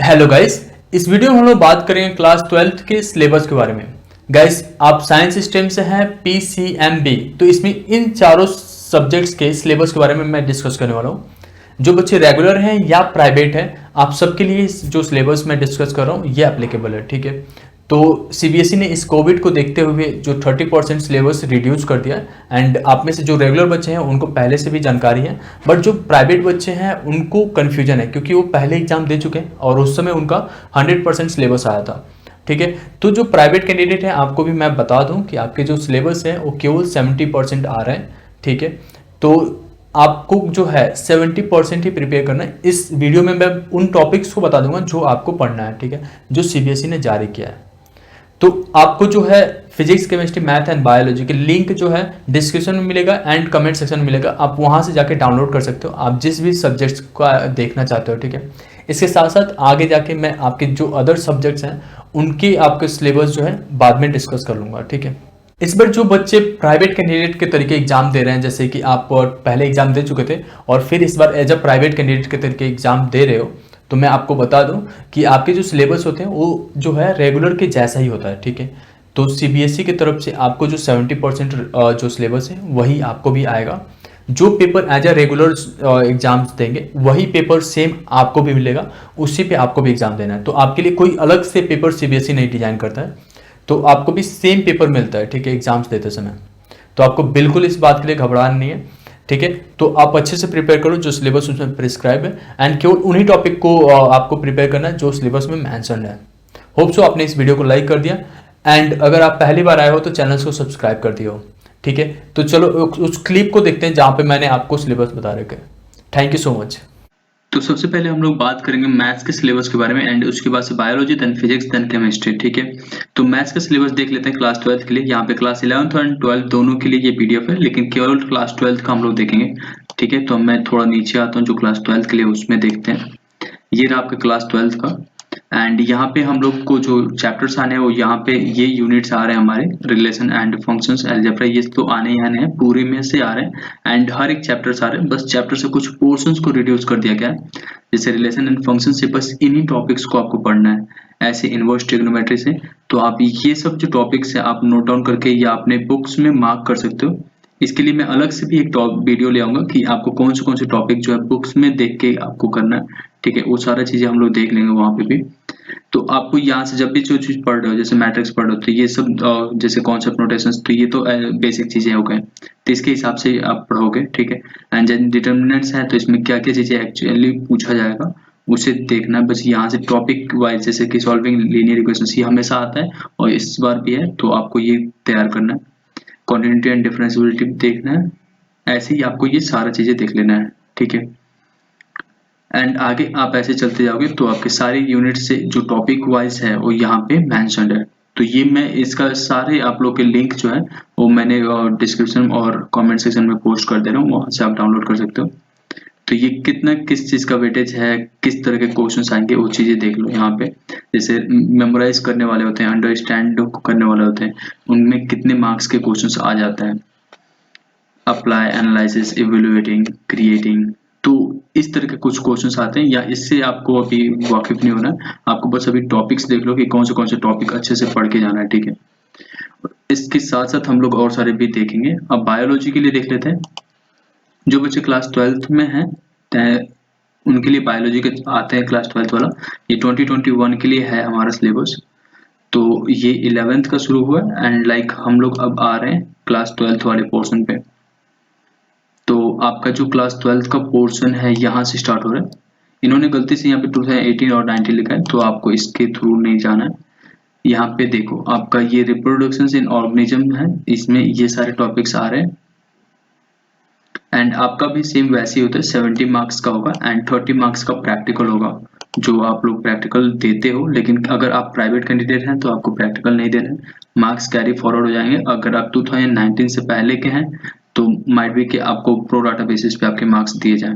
Hello guys, इस video में हम लोग बात करेंगे क्लास 12th के सिलेबस के बारे में। गाइस, आप साइंस स्ट्रीम से हैं PCMB, तो इसमें इन चारों सब्जेक्ट्स के सिलेबस के बारे में मैं डिस्कस करने वाला हूँ। जो बच्चे रेगुलर हैं या प्राइवेट हैं, आप सबके लिए जो सिलेबस मैं डिस्कस कर रहा हूँ ये एप्लीकेबल है, ठीक है। तो CBSE ने इस कोविड को देखते हुए जो 30% सिलेबस रिड्यूस कर दिया है। एंड आप में से जो रेगुलर बच्चे हैं उनको पहले से भी जानकारी है, बट जो प्राइवेट बच्चे हैं उनको कन्फ्यूजन है, क्योंकि वो पहले एग्जाम दे चुके हैं और उस समय उनका 100% सिलेबस आया था, ठीक है। तो जो प्राइवेट कैंडिडेट हैं, आपको भी मैं बता दूं कि आपके जो सिलेबस है वो केवल 70% आ रहे हैं, ठीक है। तो आपको जो है 70% ही प्रिपेयर करना है। इस वीडियो में मैं उन टॉपिक्स को बता दूंगा जो आपको पढ़ना है, ठीक है, जो CBSE ने जारी किया है। तो आपको जो है physics, chemistry, math and biology के लिंक जो है डिस्क्रिप्शन में मिलेगा एंड कमेंट सेक्शन में मिलेगा। आप वहां से जाके डाउनलोड कर सकते हो, आप जिस भी सब्जेक्ट्स का देखना चाहते हो, ठीक है। इसके साथ साथ आगे जाके मैं आपके जो अदर सब्जेक्ट्स हैं उनके आपके सिलेबस जो है बाद में डिस्कस कर लूंगा, ठीक है। इस बार जो बच्चे प्राइवेट कैंडिडेट के तरीके एग्जाम दे रहे हैं, जैसे कि आप पहले एग्जाम दे चुके थे और फिर इस बार एज अ प्राइवेट कैंडिडेट के तरीके एग्जाम दे रहे हो, तो मैं आपको बता दूं कि आपके जो सिलेबस होते हैं वो जो है रेगुलर के जैसा ही होता है, ठीक है। तो CBSE की तरफ से आपको जो 70% जो सिलेबस है वही आपको भी आएगा। जो paper as a regular exams देंगे वही पेपर सेम आपको भी मिलेगा, उसी पे आपको भी एग्जाम देना है। तो आपके लिए कोई अलग से पेपर CBSE नहीं डिजाइन करता है, तो आपको भी सेम पेपर मिलता है, ठीक है, एग्जाम्स देते समय। तो आपको बिल्कुल इस बात के लिए घबराना नहीं है, ठीक है। तो आप अच्छे से प्रिपेयर करो, जो सिलेबस उसमें प्रिस्क्राइब है, एंड केवल उन्हीं टॉपिक को आपको प्रिपेयर करना है जो सिलेबस में मेंशन है। होप सो आपने इस वीडियो को लाइक कर दिया, एंड अगर आप पहली बार आए हो तो चैनल को सब्सक्राइब कर दिया हो, ठीक है। तो चलो उस क्लिप को देखते हैं जहां पे मैंने आपको सिलेबस बता रखे। Thank you so much. तो सबसे पहले हम लोग बात करेंगे मैथ्स के सिलेबस के बारे में एंड उसके बाद से biology, then physics, then chemistry, ठीक है। तो मैथ्स का सिलेबस देख लेते हैं क्लास 12th के लिए। यहाँ पे क्लास 11th एंड 12th दोनों के लिए ये PDF है, लेकिन केवल क्लास 12th का हम लोग देखेंगे, ठीक है। तो मैं थोड़ा नीचे आता हूँ, जो क्लास 12th के लिए उसमें देखते हैं। ये रहा आपका क्लास 12th का, एंड यहाँ पे हम लोग को जो चैप्टर्स आने हैं वो यहाँ पे ये यूनिट्स आ रहे हैं हमारे, रिलेशन एंड फंक्शंस, अलजेब्रा, ये तो आने ही आने हैं, पूरे में से आ रहे हैं एंड हर एक चैप्टर्स आ रहे हैं। बस चैप्टर से कुछ पोर्शंस को रिड्यूस कर दिया गया है, जैसे रिलेशन एंड फंक्शन से बस इन्हीं टॉपिक्स को आपको पढ़ना है। ऐसे इनवर्स ट्रिग्नोमेट्री से तो आप ये सब जो टॉपिक्स है आप नोट डाउन करके या अपने बुक्स में मार्क कर सकते हो। इसके लिए मैं अलग से भी एक वीडियो ले आऊंगा कि आपको कौन से टॉपिक जो है बुक्स में देख के आपको करना है, ठीक है। वो सारा चीजें हम लोग देख लेंगे वहां पे भी। तो आपको यहाँ से जब भी जो चीज पढ़ रहे हो, जैसे मैट्रिक्स पढ़ रहे हो, तो ये सब जैसे कॉन्सेप्ट नोटेशंस, तो ये तो बेसिक चीजें हो गए, तो इसके हिसाब से आप पढ़ोगे, ठीक है। एंड जब डिटर्मिनेंट्स है तो इसमें क्या क्या चीजें एक्चुअली पूछा जाएगा उसे देखना। बस यहाँ से टॉपिक वाइज, जैसे कि सॉल्विंग लीनियर इक्वेशंस, ये हमेशा आता है और इस बार भी है, तो आपको ये तैयार करना है। कॉन्टिन्यूटी एंड डिफरेंशिएबिलिटी देखना है। ऐसे ही आपको ये सारा चीजें देख लेना है, ठीक है। एंड आगे आप ऐसे चलते जाओगे तो आपके सारे यूनिट से जो टॉपिक वाइज है वो यहाँ पे मेंशन्ड है। तो ये मैं इसका सारे आप लोग के लिंक जो है वो मैंने डिस्क्रिप्शन और कमेंट सेक्शन में पोस्ट कर दे रहा हूँ, वहां से आप डाउनलोड कर सकते हो। तो ये कितना किस चीज का वेटेज है, किस तरह के क्वेश्चन आएंगे, वो चीजें देख लो यहाँ पे। जैसे मेमोराइज करने वाले होते हैं, अंडरस्टैंड करने वाले होते हैं, उनमें कितने मार्क्स के क्वेश्चन आ जाते हैं। अप्लाई, एनालिसिस, इवेल्युएटिंग, क्रिएटिंग, तो इस तरह के कुछ क्वेश्चंस आते हैं। या इससे आपको अभी वाकिफ नहीं होना, आपको बस अभी टॉपिक्स देख लो कि कौन से टॉपिक अच्छे से पढ़ के जाना है, ठीक है। इसके साथ साथ हम लोग और सारे भी देखेंगे। अब बायोलॉजी के लिए देख लेते हैं। जो बच्चे क्लास 12th में हैं उनके लिए बायोलॉजी के आते हैं क्लास 12th वाला। ये 2021 के लिए है हमारा सिलेबस। तो ये 11th का शुरू हुआ एंड लाइक हम लोग अब आ रहे हैं क्लास 12th वाले पोर्शन पे। तो आपका जो क्लास 12th का पोर्शन है यहाँ से स्टार्ट हो रहा है। इन्होंने गलती से यहाँ पे 2018 और 19 लिखा है, तो आपको इसके थ्रू नहीं जाना है। यहाँ पे देखो आपका ये रिप्रोडक्शन इन ऑर्गेनिज्म है, इसमें ये सारे टॉपिक्स आ रहे हैं। एंड आपका भी सेम वैसे ही होता है, 70 मार्क्स का होगा एंड 30 मार्क्स का प्रैक्टिकल होगा, जो आप लोग प्रैक्टिकल देते हो। लेकिन अगर आप प्राइवेट कैंडिडेट हैं तो आपको प्रैक्टिकल नहीं देना है, मार्क्स कैरी फॉरवर्ड हो जाएंगे। अगर आप 2019 से पहले के हैं तो माइट बी कि आपको प्रो डाटा बेसिस पे आपके मार्क्स दिए जाएं,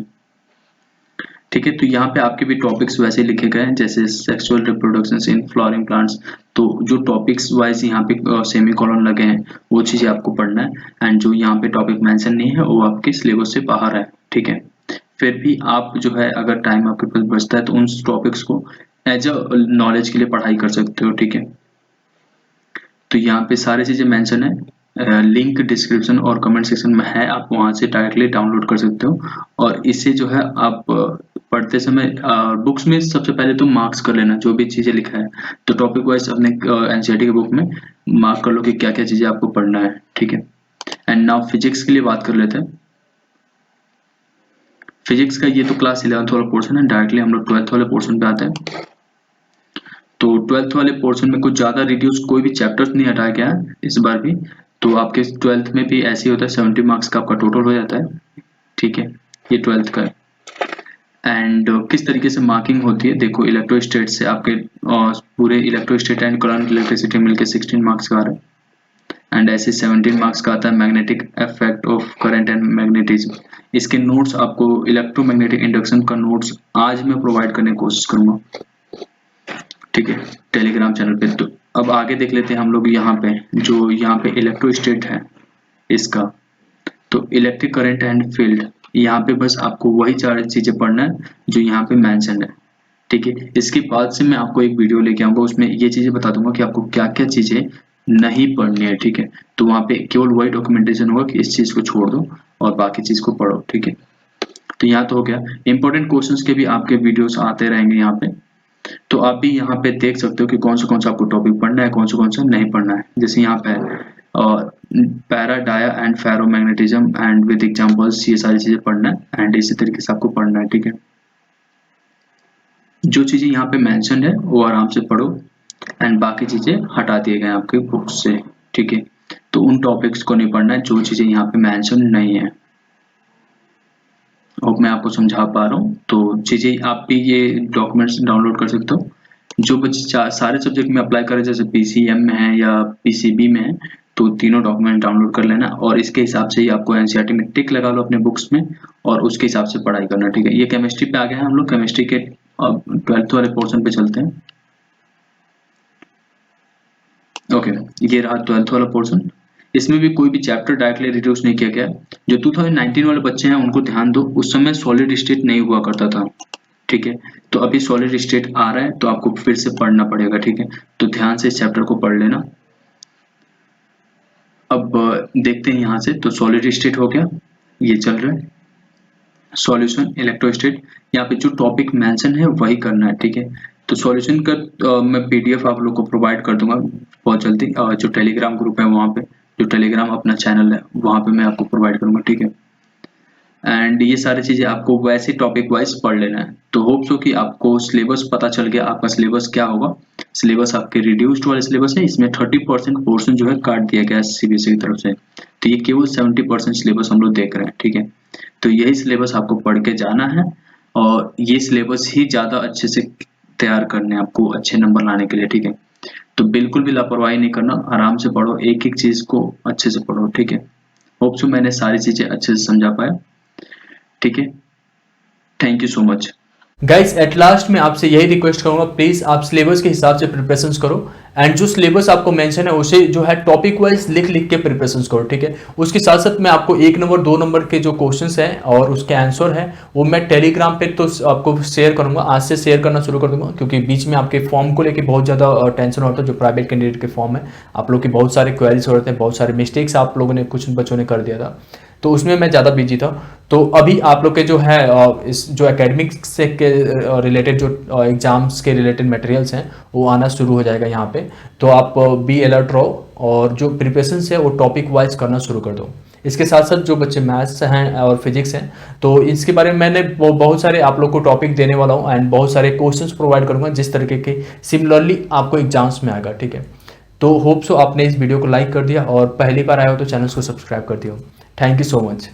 ठीक है। तो यहाँ पे आपके भी टॉपिक्स वैसे लिखे गए हैं, जैसे sexual reproduction in flowering plants. तो जो टॉपिक्स वाइज यहाँ पे सेमी कॉलन लगे हैं वो चीजें आपको पढ़ना है। एंड जो यहाँ पे टॉपिक मेंशन नहीं है वो आपके सिलेबस से बाहर है, ठीक है। फिर भी आप जो है अगर टाइम आपके पास बचता है तो उन टॉपिक्स को एज अ नॉलेज के लिए पढ़ाई कर सकते हो, ठीक है। तो यहाँ पे सारी चीज़ें मेंशन है, लिंक डिस्क्रिप्शन और कमेंट सेक्शन में है, आप वहाँ से डायरेक्टली डाउनलोड कर सकते हो। और इससे जो है आप पढ़ते समय बुक्स में सबसे पहले तो मार्क्स कर लेना जो भी चीज़ें लिखा है। तो टॉपिक वाइज अपने एनसीईआरटी के बुक में मार्क कर लो कि क्या क्या चीज़ें आपको पढ़ना है, ठीक है। एंड नाउ फिजिक्स के लिए बात कर लेते हैं। फिजिक्स का ये तो क्लास 11th वाला पोर्शन है, डायरेक्टली हम लोग 12th वाले पोर्शन पे आते हैं। तो 12th वाले पोर्शन में कुछ ज़्यादा रिड्यूस कोई भी चैप्टर्स नहीं हटाया गया है इस बार भी। तो आपके 12th में भी ऐसे ही होता है, 70 मार्क्स का आपका टोटल हो जाता है, ठीक है। ये 12th का है। एंड किस तरीके से मार्किंग होती है, देखो इलेक्ट्रोस्टेट से आपके पूरे इलेक्ट्रोस्टेट एंड करंट इलेक्ट्रिसिटी मिलकर 16 मार्क्स का आ रहा है। एंड ऐसे 17 मार्क्स का आता है magnetic effect of current and magnetism. इसके नोट्स आपको इलेक्ट्रोमैग्नेटिक इंडक्शन का नोट्स आज मैं प्रोवाइड करने की कोशिश करूंगा, ठीक है, टेलीग्राम चैनल पे। तो अब आगे देख लेते हैं हम लोग यहाँ पे, जो यहाँ पे इलेक्ट्रोस्टेट है इसका। तो इलेक्ट्रिक करंट एंड फील्ड, यहाँ पे बस आपको वही 4 चीजें पढ़ना है जो यहाँ पे मेंशन है, ठीक है। इसके बाद से मैं आपको एक वीडियो लेके आऊंगा, उसमें ये चीजें बता दूंगा कि आपको क्या क्या चीजें नहीं पढ़नी है, ठीक है। तो वहाँ पे केवल वही डॉक्यूमेंटेशन होगा कि इस चीज को छोड़ दो और बाकी चीज को पढ़ो, ठीक है। तो यहाँ तो हो गया। इंपॉर्टेंट क्वेश्चंस के भी आपके वीडियोस आते रहेंगे यहाँ पे, तो आप भी यहाँ पे देख सकते हो कि कौन सा आपको टॉपिक पढ़ना है, कौन सा नहीं पढ़ना है। जैसे यहाँ पे para dia and ferromagnetism and with examples, ये सारी चीजें पढ़ना है एंड इसी तरीके से आपको पढ़ना है, ठीक है। जो चीजें यहाँ पे मेंशन है वो आराम से पढ़ो एंड बाकी चीजें हटा दिए गए आपके बुक से, ठीक है। तो उन टॉपिक्स को नहीं पढ़ना है जो चीजें यहाँ पे मेंशन नहीं है। और मैं आपको समझा पा रहा हूँ, तो चीजें आप भी ये डॉक्यूमेंट्स डाउनलोड कर सकते हो। जो बच्चे सारे सब्जेक्ट में अप्लाई करें, जैसे पीसीएम में है या पीसीबी में है, तो तीनों डॉक्यूमेंट डाउनलोड कर लेना और इसके हिसाब से ही आपको एनसीईआरटी में टिक लगा लो अपने बुक्स में और उसके हिसाब से पढ़ाई करना, ठीक है। ये केमिस्ट्री पे आ गए हैं हम लोग, केमिस्ट्री के 12th वाले पोर्शन पे चलते हैं। ओके, ये रहा 12th वाला पोर्शन। इसमें भी कोई भी चैप्टर डायरेक्टली रिड्यूस नहीं किया गया। जो 2019 वाले बच्चे हैं उनको ध्यान दो, उस समय सॉलिड स्टेट नहीं हुआ करता था, ठीक है। तो अभी सॉलिड स्टेट आ रहा है तो आपको फिर से पढ़ना पड़ेगा, ठीक है। तो ध्यान से इस चैप्टर को पढ़ लेना। अब देखते हैं यहाँ से, तो सॉलिड स्टेट हो गया, ये चल रहा है। सॉल्यूशन, इलेक्ट्रोस्टेट, यहाँ पे जो टॉपिक मेंशन है वही करना है, ठीक है। तो सॉल्यूशन का मैं पीडीएफ आप लोग को प्रोवाइड कर दूंगा बहुत जल्दी। जो टेलीग्राम ग्रुप है वहाँ पे, जो टेलीग्राम अपना चैनल है वहाँ पे मैं आपको प्रोवाइड करूंगा, ठीक है। एंड ये सारी चीजें आपको वैसे टॉपिक वाइज पढ़ लेना है। तो होप सो कि आपको सिलेबस पता चल गया, आपका सिलेबस क्या होगा। सिलेबस आपके रिड्यूस्ड वाले सिलेबस है, इसमें 30% पोर्शन जो है काट दिया गया है सीबीएसई की तरफ से। तो ये केवल 70% सिलेबस हम लोग देख रहे हैं, ठीक है। तो यही सिलेबस आपको पढ़ के जाना है और ये सिलेबस ही ज्यादा अच्छे से तैयार करने हैं आपको अच्छे नंबर लाने के लिए, ठीक है। तो बिल्कुल भी लापरवाही नहीं करना, आराम से पढ़ो, एक एक चीज को अच्छे से पढ़ो, ठीक है। होप सो मैंने सारी चीजें अच्छे से समझा पाया, ठीक है। Thank you so much guys. At last मैं आपसे यही रिक्वेस्ट करूंगा, प्लीज आप सिलेबस के हिसाब से प्रिपरेशंस करो एंड जो सिलेबस आपको मेंशन है उसे जो है टॉपिक वाइज लिख के प्रिपरेशंस करो, ठीक है। उसके साथ साथ मैं आपको 1 नंबर 2 नंबर के जो क्वेश्चंस हैं और उसके आंसर है वो मैं टेलीग्राम पे तो आपको शेयर करूंगा, आज से शेयर करना शुरू कर दूंगा, क्योंकि बीच में आपके फॉर्म को लेके बहुत ज़्यादा टेंशन होता है। जो प्राइवेट कैंडिडेट के फॉर्म है, आप लोग के बहुत सारे क्वेरीज हो रहे थे, बहुत सारे मिस्टेक्स आप लोगों ने, कुछ बच्चों ने कर दिया था, तो उसमें मैं ज़्यादा बिजी था। तो अभी आप लोग के जो है इस जो एकेडमिक्स से के रिलेटेड जो एग्जाम्स के रिलेटेड मटेरियल्स हैं वो आना शुरू हो जाएगा यहाँ पे। तो आप बी अलर्ट रहो और जो प्रिपरेशन है वो टॉपिक वाइज करना शुरू कर दो। इसके साथ साथ जो बच्चे मैथ्स हैं और फिजिक्स हैं, तो इसके बारे में मैंने बहुत सारे आप लोग को टॉपिक देने वाला हूँ एंड बहुत सारे क्वेश्चंस प्रोवाइड करूँगा जिस तरीके के सिमिलरली आपको एग्जाम्स में आएगा, ठीक है। तो होप सो आपने इस वीडियो को लाइक कर दिया और पहली बार आया हो तो चैनल को सब्सक्राइब कर दिया। Thank you so much.